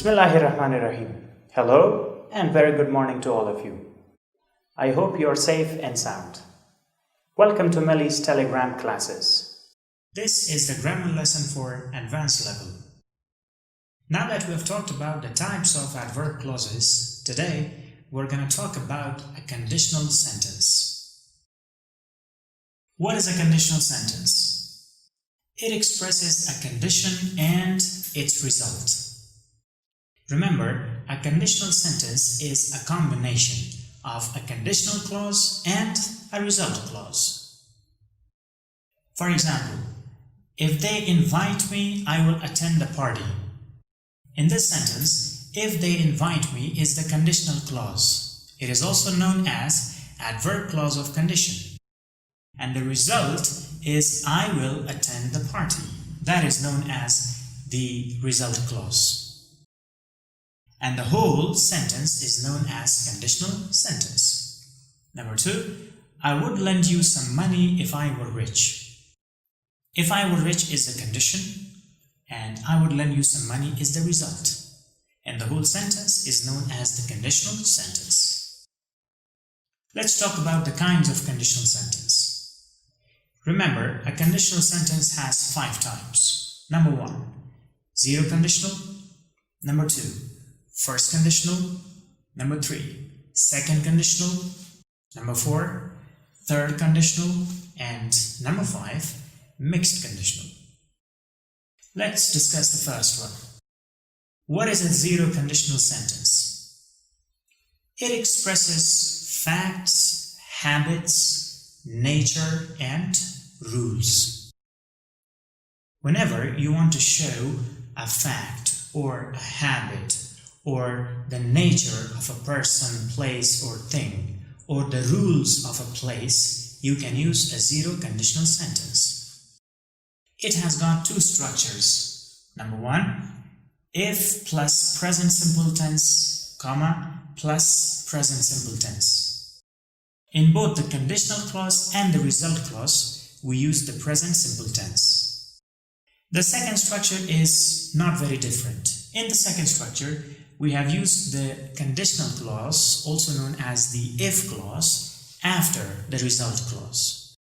Bismillahirrahmanirrahim. Hello and very good morning to all of you. I hope you are safe and sound. Welcome to Melly's Telegram classes. This is the grammar lesson for advanced level. Now that we have talked about the types of adverb clauses, today we're going to talk about a conditional sentence. What is a conditional sentence? It expresses a condition and its result. Remember, a conditional sentence is a combination of a conditional clause and a result clause. For example, if they invite me, I will attend the party. In this sentence, if they invite me is the conditional clause. It is also known as adverb clause of condition. And the result is I will attend the party. That is known as the result clause. And the whole sentence is known as conditional sentence. Number 2, I would lend you some money if I were rich. If I were rich is the condition, and I would lend you some money is the result. And the whole sentence is known as the conditional sentence. Let's talk about the kinds of conditional sentence. Remember, a conditional sentence has 5 types. Number 1, zero conditional. Number 2, first conditional. Number 3, second conditional. Number 4, third conditional. And number 5, mixed conditional. Let's discuss the first one. What is a zero conditional sentence? It expresses facts, habits, nature, and rules. Whenever you want to show a fact or a habit or the nature of a person, place, or thing, or the rules of a place, you can use a zero conditional sentence. It has got 2 structures. Number 1, if plus present simple tense, comma, plus present simple tense. In both the conditional clause and the result clause, we use the present simple tense. The second structure is not very different. In the second structure, we have used the conditional clause, also known as the if clause, after the result clause.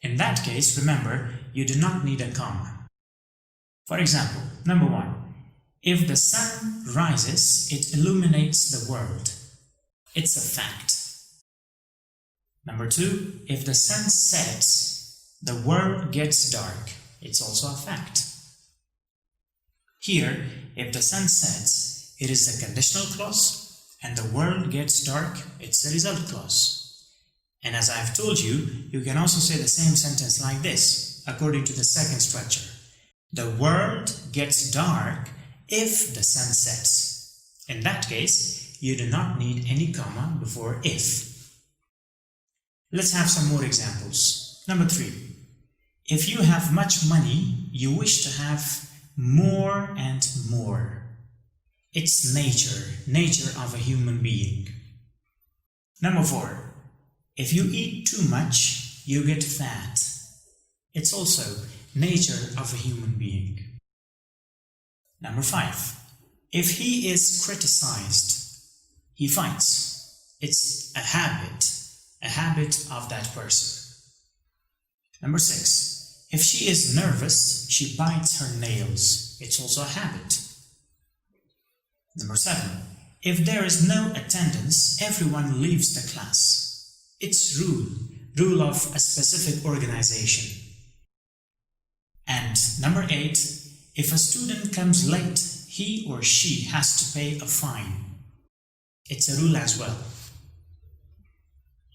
In that case, remember, you do not need a comma. For example, number 1, if the sun rises, it illuminates the world. It's a fact. Number 2, if the sun sets, the world gets dark. It's also a fact. Here, if the sun sets, it is the conditional clause, and the world gets dark, it's the result clause. And as I have told you, you can also say the same sentence like this, according to the second structure. The world gets dark if the sun sets. In that case, you do not need any comma before if. Let's have some more examples. Number 3, if you have much money, you wish to have more and more. It's nature of a human being. Number 4, if you eat too much, you get fat. It's also nature of a human being. Number 5, if he is criticized, he fights. It's a habit of that person. Number 6, if she is nervous, she bites her nails. It's also a habit. Number 7, if there is no attendance, everyone leaves the class. It's rule of a specific organization. And number 8, if a student comes late, he or she has to pay a fine. It's a rule as well.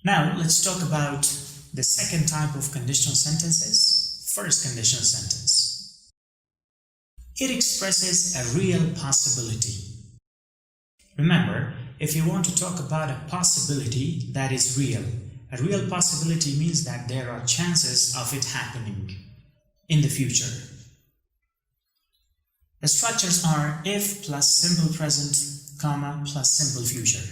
Now let's talk about the second type of conditional sentences, first conditional sentence. It expresses a real possibility. Remember, if you want to talk about a possibility that is real, a real possibility means that there are chances of it happening in the future. The structures are if plus simple present, comma, plus simple future.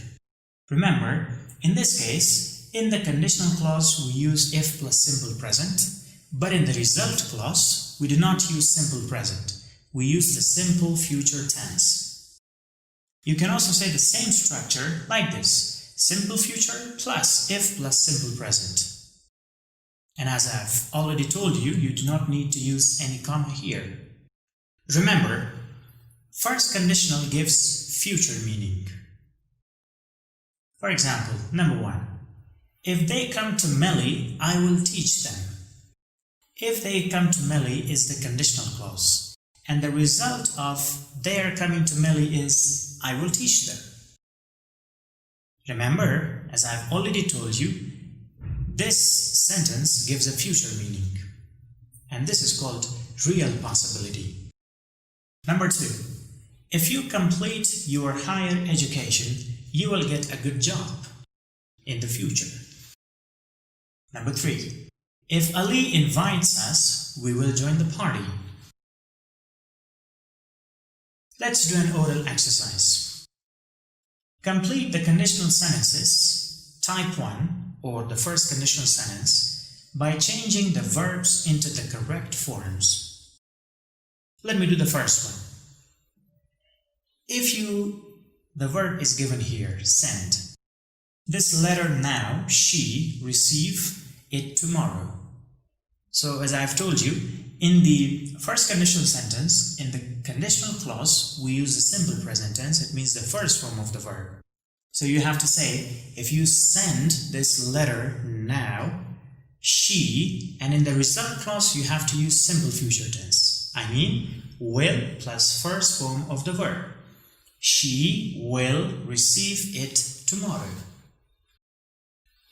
Remember, in this case, in the conditional clause we use if plus simple present, but in the result clause we do not use simple present. We use the simple future tense. You can also say the same structure like this: simple future plus if plus simple present. And as I've already told you, you do not need to use any comma here. Remember, first conditional gives future meaning. For example, number 1. If they come to Melly, I will teach them. If they come to Melly is the conditional clause, and the result of their coming to Melly is I will teach them. Remember, as I've already told you, this sentence gives a future meaning, and this is called real possibility. Number 2. If you complete your higher education, you will get a good job in the future. Number 3. If Ali invites us, we will join the party. Let's do an oral exercise. Complete the conditional sentences, type 1, or the first conditional sentence, by changing the verbs into the correct forms. Let me do the first one. The verb is given here, send. This letter now, she, receive it tomorrow. So as I've told you, in the first conditional sentence, in the conditional clause, we use the simple present tense. It means the first form of the verb. So you have to say, if you send this letter now, she, and in the result clause, you have to use simple future tense. I mean, will plus first form of the verb. She will receive it tomorrow.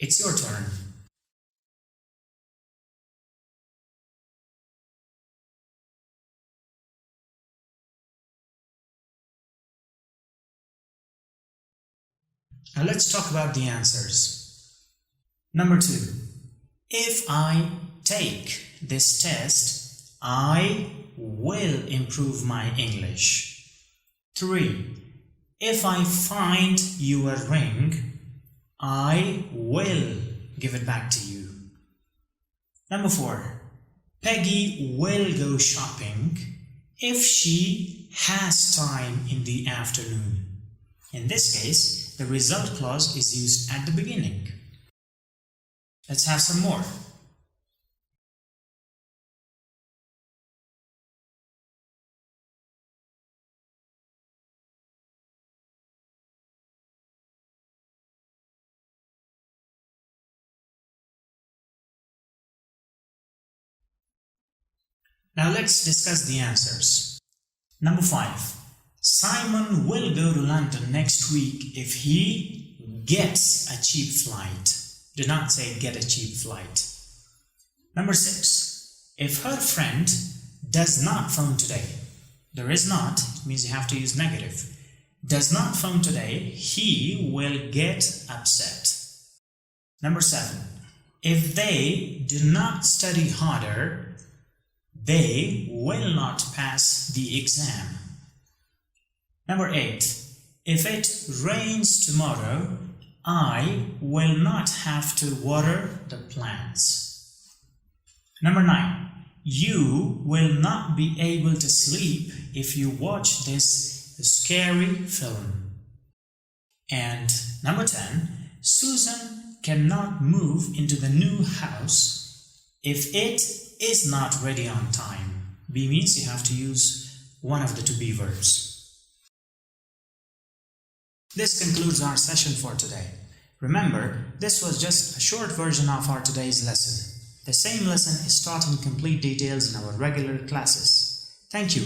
It's your turn. Now let's talk about the answers. Number 2. If I take this test, I will improve my English. 3. If I find your ring, I will give it back to you. Number 4. Peggy will go shopping if she has time in the afternoon. In this case, the result clause is used at the beginning. Let's have some more. Now let's discuss the answers. Number 5. Simon will go to London next week if he gets a cheap flight. Do not say get a cheap flight. Number 6. If her friend does not phone today. There is not, it means you have to use negative. Does not phone today, he will get upset. Number 7. If they do not study harder, they will not pass the exam. Number 8. If it rains tomorrow, I will not have to water the plants. Number 9. You will not be able to sleep if you watch this scary film. And number 10. Susan cannot move into the new house if it is not ready on time. Be means you have to use one of the to be verbs. This concludes our session for today. Remember, this was just a short version of our today's lesson. The same lesson is taught in complete details in our regular classes. Thank you.